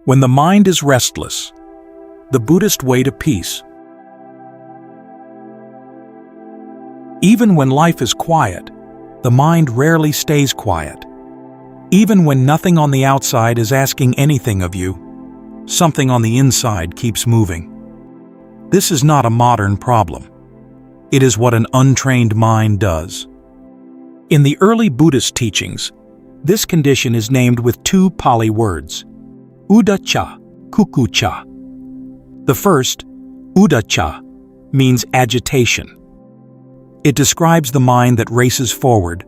When the mind is restless, the Buddhist way to peace. Even when life is quiet, the mind rarely stays quiet. Even when nothing on the outside is asking anything of you, something on the inside keeps moving. This is not a modern problem. It is what an untrained mind does. In the early Buddhist teachings, this condition is named with two Pali words, uddhacca-kukkucca. The first, uddhacca, means agitation. It describes the mind that races forward,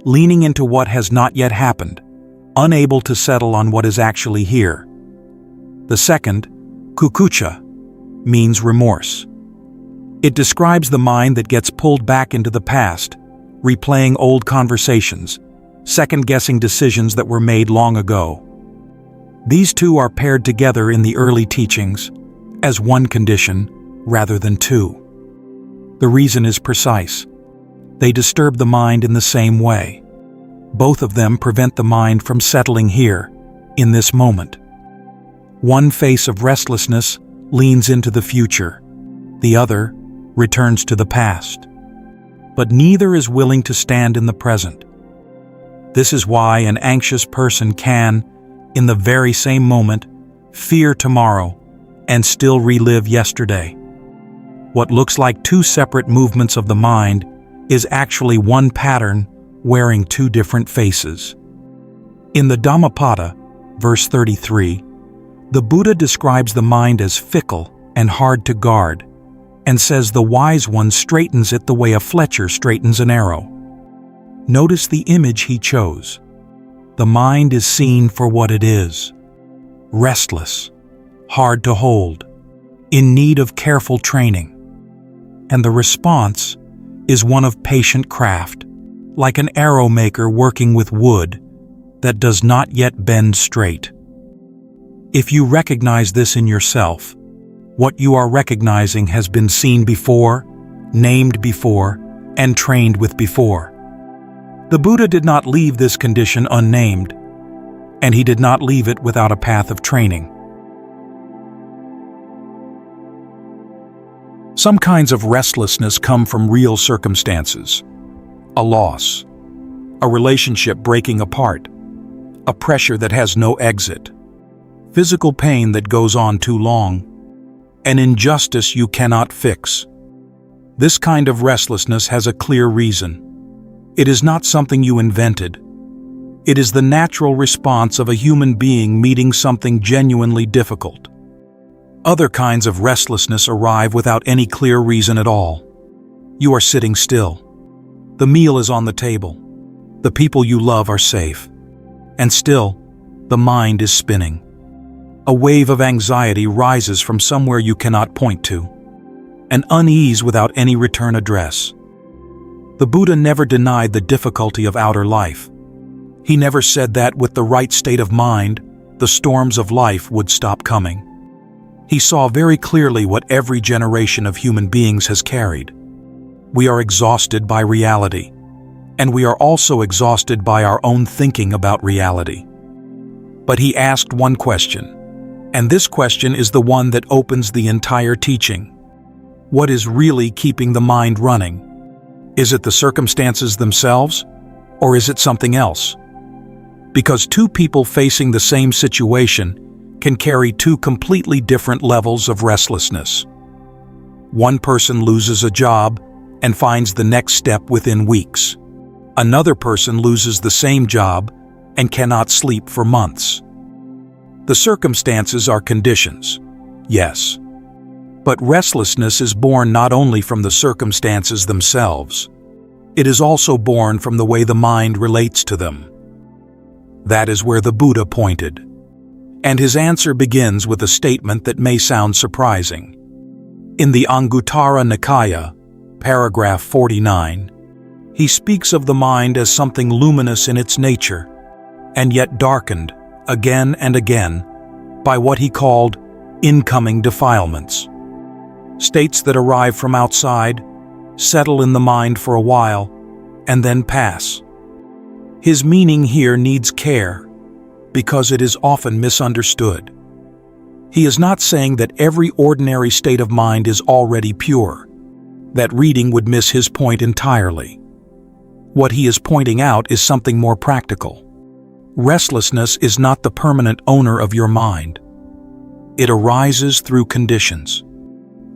leaning into what has not yet happened, unable to settle on what is actually here. The second, kukkucca, means remorse. It describes the mind that gets pulled back into the past, replaying old conversations, second-guessing decisions that were made long ago. These two are paired together in the early teachings as one condition rather than two. The reason is precise. They disturb the mind in the same way. Both of them prevent the mind from settling here, in this moment. One face of restlessness leans into the future. The other returns to the past. But neither is willing to stand in the present. This is why an anxious person can, in the very same moment, fear tomorrow and still relive yesterday. What looks like two separate movements of the mind is actually one pattern wearing two different faces. In the Dhammapada, verse 33, the Buddha describes the mind as fickle and hard to guard, and says the wise one straightens it the way a fletcher straightens an arrow. Notice the image he chose. The mind is seen for what it is: restless, hard to hold, in need of careful training. And the response is one of patient craft, like an arrow maker working with wood that does not yet bend straight. If you recognize this in yourself, what you are recognizing has been seen before, named before, and trained with before. The Buddha did not leave this condition unnamed, and he did not leave it without a path of training. Some kinds of restlessness come from real circumstances: a loss, a relationship breaking apart, a pressure that has no exit, physical pain that goes on too long, an injustice you cannot fix. This kind of restlessness has a clear reason. It is not something you invented. It is the natural response of a human being meeting something genuinely difficult. Other kinds of restlessness arrive without any clear reason at all. You are sitting still. The meal is on the table. The people you love are safe. And still, the mind is spinning. A wave of anxiety rises from somewhere you cannot point to. An unease without any return address. The Buddha never denied the difficulty of outer life. He never said that with the right state of mind, the storms of life would stop coming. He saw very clearly what every generation of human beings has carried. We are exhausted by reality, and we are also exhausted by our own thinking about reality. But he asked one question, and this question is the one that opens the entire teaching. What is really keeping the mind running? Is it the circumstances themselves, or is it something else? Because two people facing the same situation can carry two completely different levels of restlessness. One person loses a job and finds the next step within weeks. Another person loses the same job and cannot sleep for months. The circumstances are conditions, yes. But restlessness is born not only from the circumstances themselves, it is also born from the way the mind relates to them. That is where the Buddha pointed. And his answer begins with a statement that may sound surprising. In the Anguttara Nikaya, paragraph 49, he speaks of the mind as something luminous in its nature, and yet darkened, again and again, by what he called incoming defilements. States that arrive from outside, settle in the mind for a while, and then pass. His meaning here needs care, because it is often misunderstood. He is not saying that every ordinary state of mind is already pure. That reading would miss his point entirely. What he is pointing out is something more practical. Restlessness is not the permanent owner of your mind. It arises through conditions.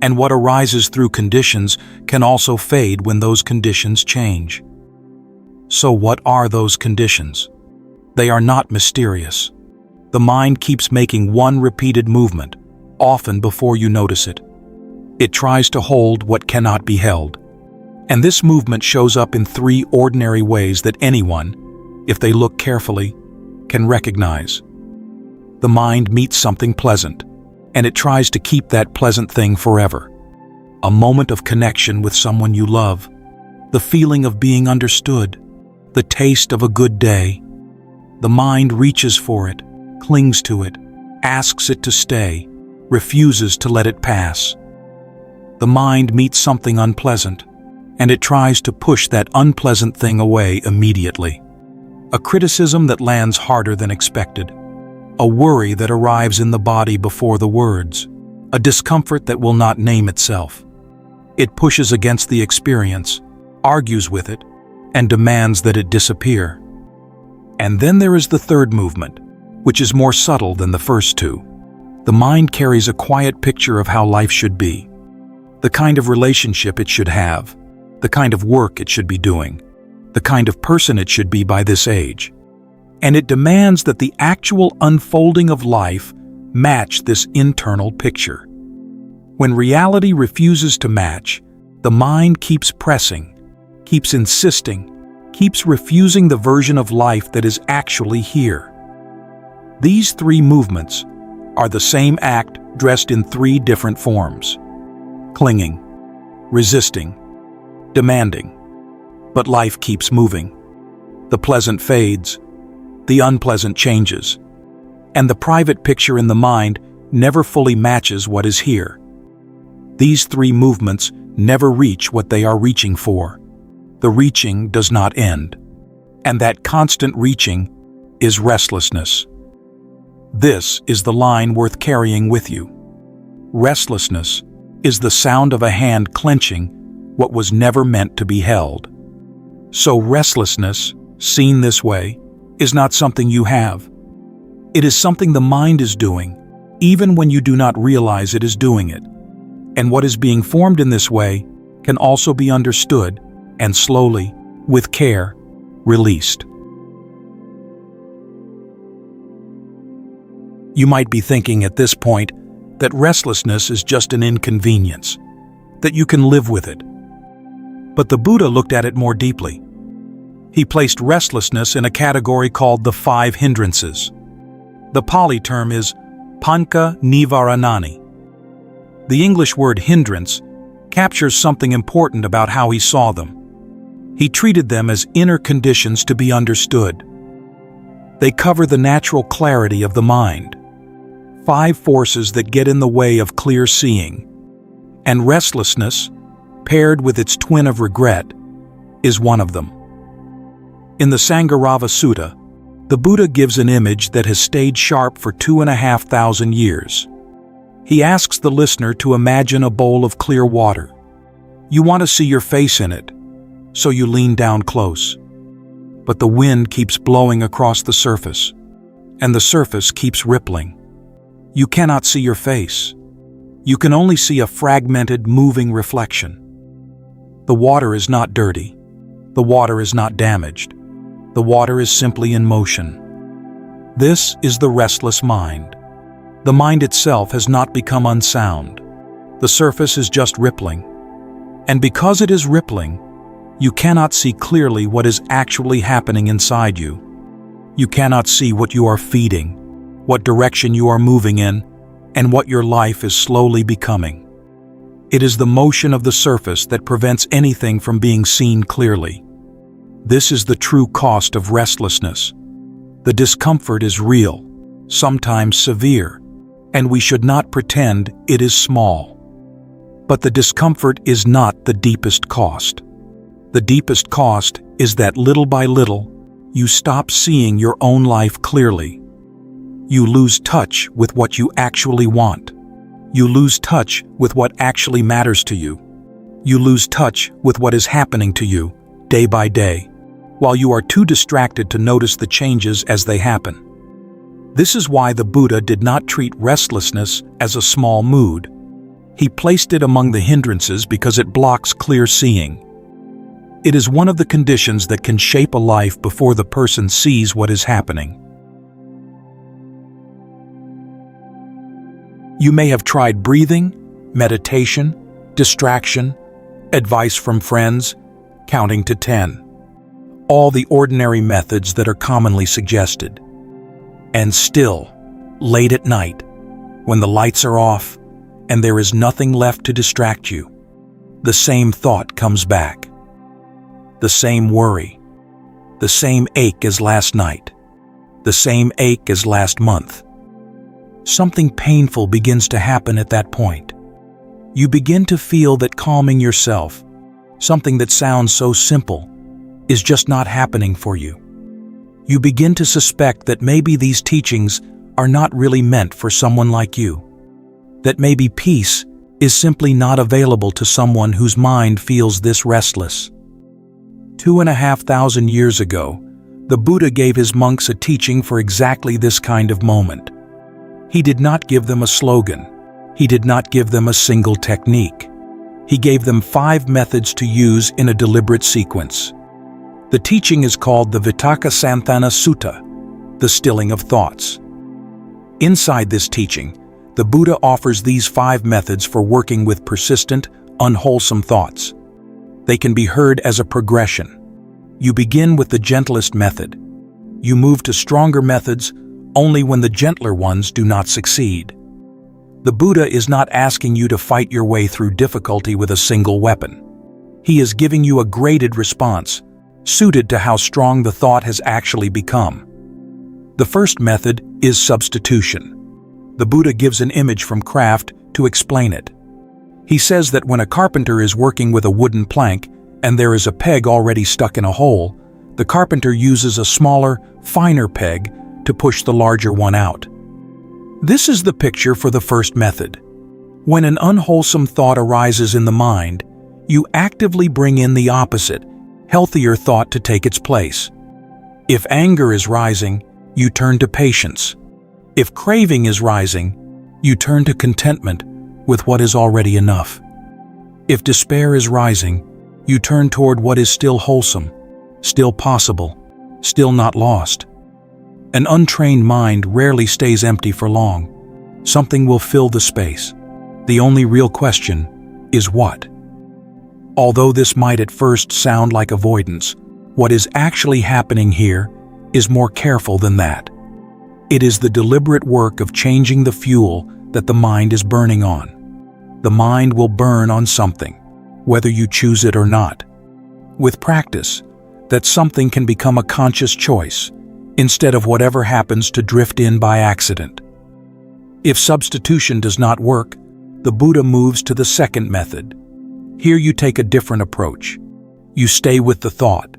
And what arises through conditions can also fade when those conditions change. So what are those conditions? They are not mysterious. The mind keeps making one repeated movement, often before you notice it. It tries to hold what cannot be held. And this movement shows up in three ordinary ways that anyone, if they look carefully, can recognize. The mind meets something pleasant, and it tries to keep that pleasant thing forever. A moment of connection with someone you love, the feeling of being understood, the taste of a good day. The mind reaches for it, clings to it, asks it to stay, refuses to let it pass. The mind meets something unpleasant, and it tries to push that unpleasant thing away immediately. A criticism that lands harder than expected. A worry that arrives in the body before the words. A discomfort that will not name itself. It pushes against the experience, argues with it, and demands that it disappear. And then there is the third movement, which is more subtle than the first two. The mind carries a quiet picture of how life should be, the kind of relationship it should have, the kind of work it should be doing, the kind of person it should be by this age. And it demands that the actual unfolding of life match this internal picture. When reality refuses to match, the mind keeps pressing, keeps insisting, keeps refusing the version of life that is actually here. These three movements are the same act dressed in three different forms: clinging, resisting, demanding. But life keeps moving. The pleasant fades, the unpleasant changes, and the private picture in the mind never fully matches what is here. These three movements never reach what they are reaching for. The reaching does not end, and that constant reaching is restlessness. This is the line worth carrying with you. Restlessness is the sound of a hand clenching what was never meant to be held. So restlessness, seen this way, is not something you have. It is something the mind is doing, even when you do not realize it is doing it. And what is being formed in this way can also be understood and slowly, with care, released. You might be thinking at this point that restlessness is just an inconvenience, that you can live with it. But the Buddha looked at it more deeply. He placed restlessness in a category called the 5 hindrances. The Pali term is panca nivaranani. The English word hindrance captures something important about how he saw them. He treated them as inner conditions to be understood. They cover the natural clarity of the mind, 5 forces that get in the way of clear seeing. And restlessness, paired with its twin of regret, is one of them. In the Sangharava Sutta, the Buddha gives an image that has stayed sharp for 2,500 years. He asks the listener to imagine a bowl of clear water. You want to see your face in it, so you lean down close. But the wind keeps blowing across the surface, and the surface keeps rippling. You cannot see your face. You can only see a fragmented, moving reflection. The water is not dirty. The water is not damaged. The water is simply in motion. This is the restless mind. The mind itself has not become unsound. The surface is just rippling. And because it is rippling, you cannot see clearly what is actually happening inside you. You cannot see what you are feeding, what direction you are moving in, and what your life is slowly becoming. It is the motion of the surface that prevents anything from being seen clearly. This is the true cost of restlessness. The discomfort is real, sometimes severe, and we should not pretend it is small. But the discomfort is not the deepest cost. The deepest cost is that little by little, you stop seeing your own life clearly. You lose touch with what you actually want. You lose touch with what actually matters to you. You lose touch with what is happening to you, day by day, while you are too distracted to notice the changes as they happen. This is why the Buddha did not treat restlessness as a small mood. He placed it among the hindrances because it blocks clear seeing. It is one of the conditions that can shape a life before the person sees what is happening. You may have tried breathing, meditation, distraction, advice from friends, counting to 10. All the ordinary methods that are commonly suggested. And still, late at night, when the lights are off and there is nothing left to distract you, the same thought comes back. The same worry. The same ache as last night. The same ache as last month. Something painful begins to happen at that point. You begin to feel that calming yourself, something that sounds so simple, is just not happening for you. You begin to suspect that maybe these teachings are not really meant for someone like you. That maybe peace is simply not available to someone whose mind feels this restless. 2,500 years ago, the Buddha gave his monks a teaching for exactly this kind of moment. He did not give them a slogan. He did not give them a single technique. He gave them 5 methods to use in a deliberate sequence. The teaching is called the Vitakka Sutta, the stilling of thoughts. Inside this teaching, the Buddha offers these 5 methods for working with persistent, unwholesome thoughts. They can be heard as a progression. You begin with the gentlest method. You move to stronger methods only when the gentler ones do not succeed. The Buddha is not asking you to fight your way through difficulty with a single weapon. He is giving you a graded response, suited to how strong the thought has actually become. The first method is substitution. The Buddha gives an image from craft to explain it. He says that when a carpenter is working with a wooden plank and there is a peg already stuck in a hole, the carpenter uses a smaller, finer peg to push the larger one out. This is the picture for the first method. When an unwholesome thought arises in the mind, you actively bring in the opposite, healthier thought to take its place. If anger is rising, you turn to patience. If craving is rising, you turn to contentment with what is already enough. If despair is rising, you turn toward what is still wholesome, still possible, still not lost. An untrained mind rarely stays empty for long. Something will fill the space. The only real question is what? Although this might at first sound like avoidance, what is actually happening here is more careful than that. It is the deliberate work of changing the fuel that the mind is burning on. The mind will burn on something, whether you choose it or not. With practice, that something can become a conscious choice, instead of whatever happens to drift in by accident. If substitution does not work, the Buddha moves to the second method. Here you take a different approach. You stay with the thought,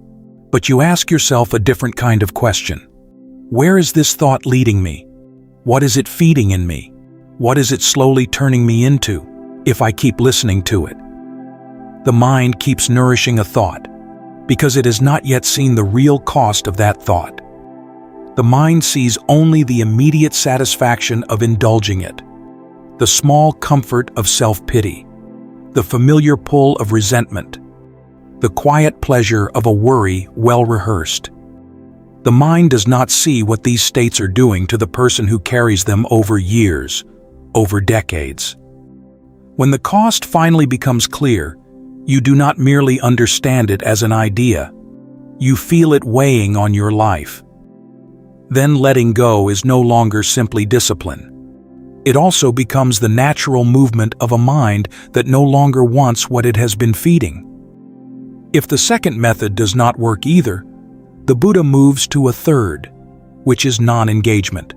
but you ask yourself a different kind of question. Where is this thought leading me? What is it feeding in me? What is it slowly turning me into, if I keep listening to it? The mind keeps nourishing a thought, because it has not yet seen the real cost of that thought. The mind sees only the immediate satisfaction of indulging it, the small comfort of self-pity, the familiar pull of resentment, the quiet pleasure of a worry well rehearsed. The mind does not see what these states are doing to the person who carries them over years, over decades. When the cost finally becomes clear, you do not merely understand it as an idea. You feel it weighing on your life. Then letting go is no longer simply discipline. It also becomes the natural movement of a mind that no longer wants what it has been feeding. If the second method does not work either, the Buddha moves to a third, which is non-engagement.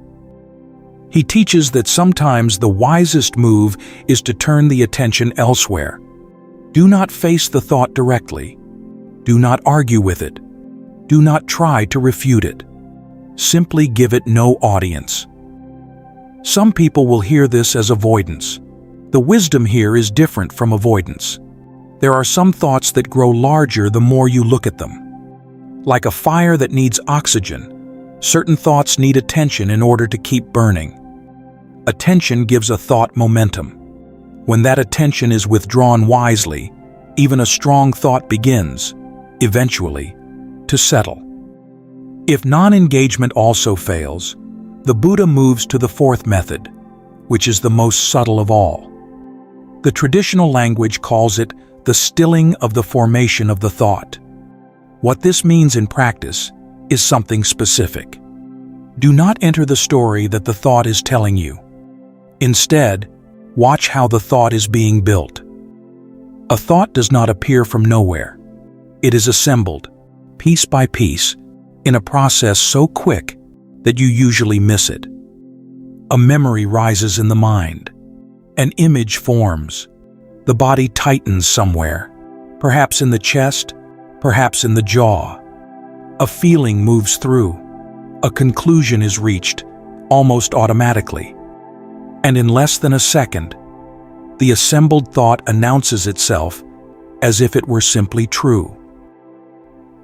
He teaches that sometimes the wisest move is to turn the attention elsewhere. Do not face the thought directly. Do not argue with it. Do not try to refute it. Simply give it no audience. Some people will hear this as avoidance. The wisdom here is different from avoidance. There are some thoughts that grow larger the more you look at them. Like a fire that needs oxygen, certain thoughts need attention in order to keep burning. Attention gives a thought momentum. When that attention is withdrawn wisely, even a strong thought begins, eventually, to settle. If non-engagement also fails, the Buddha moves to the fourth method, which is the most subtle of all. The traditional language calls it the stilling of the formation of the thought. What this means in practice is something specific. Do not enter the story that the thought is telling you. Instead, watch how the thought is being built. A thought does not appear from nowhere. It is assembled, piece by piece, in a process so quick that you usually miss it. A memory rises in the mind. An image forms. The body tightens somewhere, perhaps in the chest, perhaps in the jaw. A feeling moves through. A conclusion is reached, almost automatically. And in less than a second, the assembled thought announces itself as if it were simply true.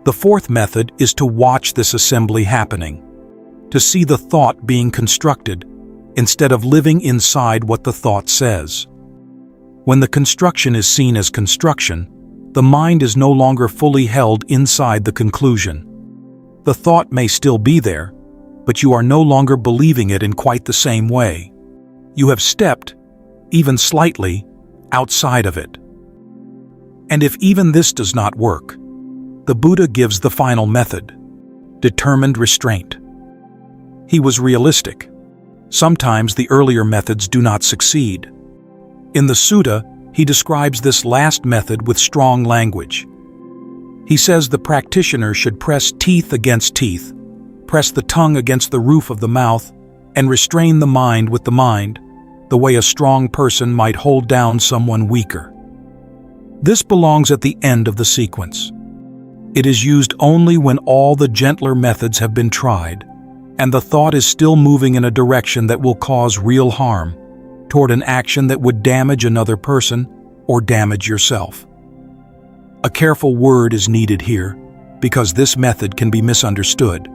The fourth method is to watch this assembly happening, to see the thought being constructed instead of living inside what the thought says. When the construction is seen as construction, the mind is no longer fully held inside the conclusion. The thought may still be there, but you are no longer believing it in quite the same way. You have stepped, even slightly, outside of it. And if even this does not work, the Buddha gives the final method, determined restraint. He was realistic. Sometimes the earlier methods do not succeed. In the sutta, he describes this last method with strong language. He says the practitioner should press teeth against teeth, press the tongue against the roof of the mouth, and restrain the mind with the mind, the way a strong person might hold down someone weaker. This belongs at the end of the sequence. It is used only when all the gentler methods have been tried, and the thought is still moving in a direction that will cause real harm, toward an action that would damage another person or damage yourself. A careful word is needed here, because this method can be misunderstood.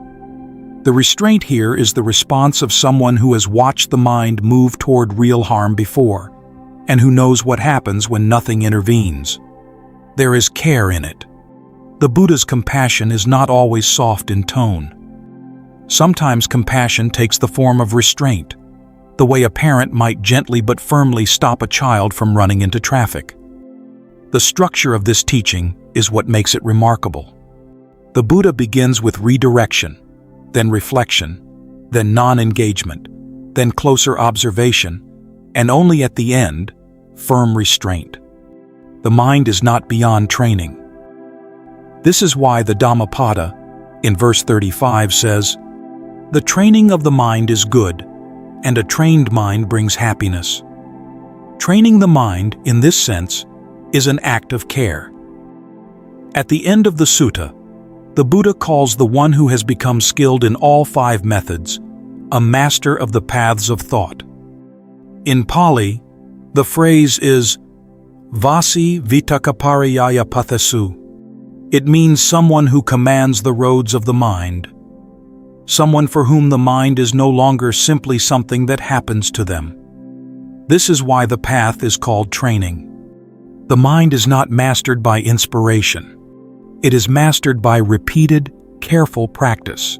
The restraint here is the response of someone who has watched the mind move toward real harm before, and who knows what happens when nothing intervenes. There is care in it. The Buddha's compassion is not always soft in tone. Sometimes compassion takes the form of restraint, the way a parent might gently but firmly stop a child from running into traffic. The structure of this teaching is what makes it remarkable. The Buddha begins with redirection, then reflection, then non-engagement, then closer observation, and only at the end, firm restraint. The mind is not beyond training. This is why the Dhammapada, in verse 35, says, "The training of the mind is good, and a trained mind brings happiness." Training the mind, in this sense, is an act of care. At the end of the sutta, the Buddha calls the one who has become skilled in all 5 methods a master of the paths of thought. In Pali, the phrase is Vasi Vitakkapariyaya Pathesu. It means someone who commands the roads of the mind, someone for whom the mind is no longer simply something that happens to them. This is why the path is called training. The mind is not mastered by inspiration. It is mastered by repeated, careful practice.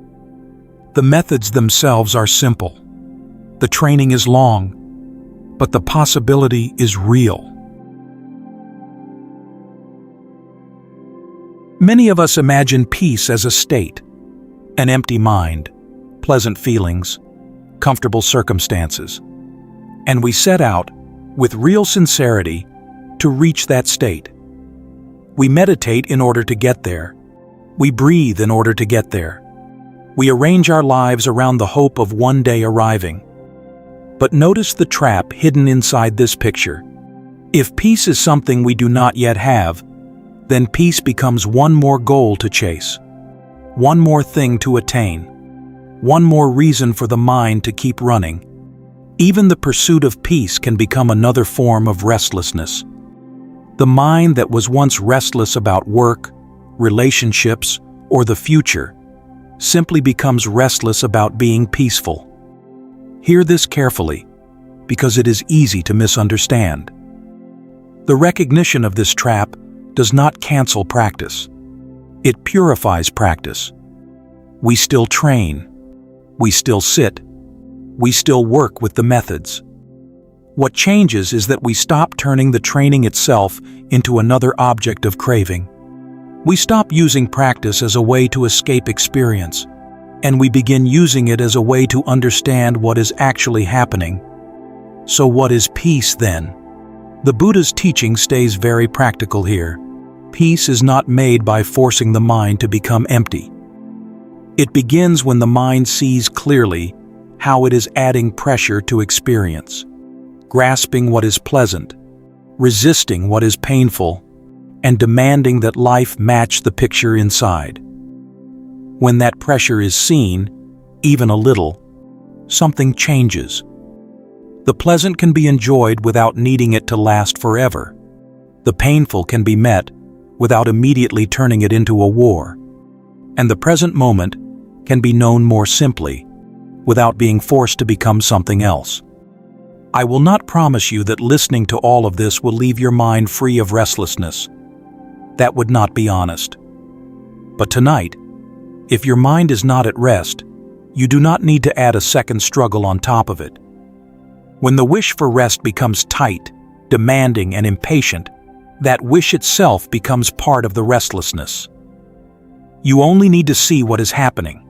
The methods themselves are simple. The training is long, but the possibility is real. Many of us imagine peace as a state, an empty mind, pleasant feelings, comfortable circumstances, and we set out, with real sincerity, to reach that state. We meditate in order to get there. We breathe in order to get there. We arrange our lives around the hope of one day arriving. But notice the trap hidden inside this picture. If peace is something we do not yet have, then peace becomes one more goal to chase, one more thing to attain, one more reason for the mind to keep running. Even the pursuit of peace can become another form of restlessness. The mind that was once restless about work, relationships, or the future simply becomes restless about being peaceful. Hear this carefully, because it is easy to misunderstand. The recognition of this trap does not cancel practice. It purifies practice. We still train. We still sit. We still work with the methods. What changes is that we stop turning the training itself into another object of craving. We stop using practice as a way to escape experience, and we begin using it as a way to understand what is actually happening. So what is peace then? The Buddha's teaching stays very practical here. Peace is not made by forcing the mind to become empty. It begins when the mind sees clearly how it is adding pressure to experience, grasping what is pleasant, resisting what is painful, and demanding that life match the picture inside. When that pressure is seen, even a little, something changes. The pleasant can be enjoyed without needing it to last forever. The painful can be met without immediately turning it into a war. And the present moment can be known more simply, without being forced to become something else. I will not promise you that listening to all of this will leave your mind free of restlessness. That would not be honest. But tonight, if your mind is not at rest, you do not need to add a second struggle on top of it. When the wish for rest becomes tight, demanding, and impatient, that wish itself becomes part of the restlessness. You only need to see what is happening.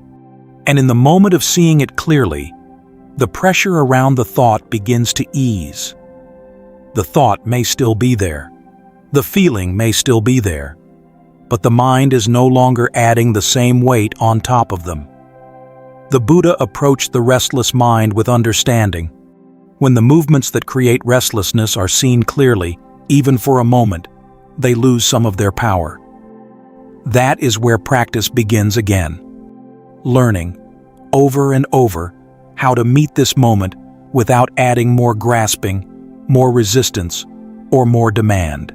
And in the moment of seeing it clearly, the pressure around the thought begins to ease. The thought may still be there. The feeling may still be there. But the mind is no longer adding the same weight on top of them. The Buddha approached the restless mind with understanding. When the movements that create restlessness are seen clearly, even for a moment, they lose some of their power. That is where practice begins again. Learning, over and over, how to meet this moment without adding more grasping, more resistance, or more demand.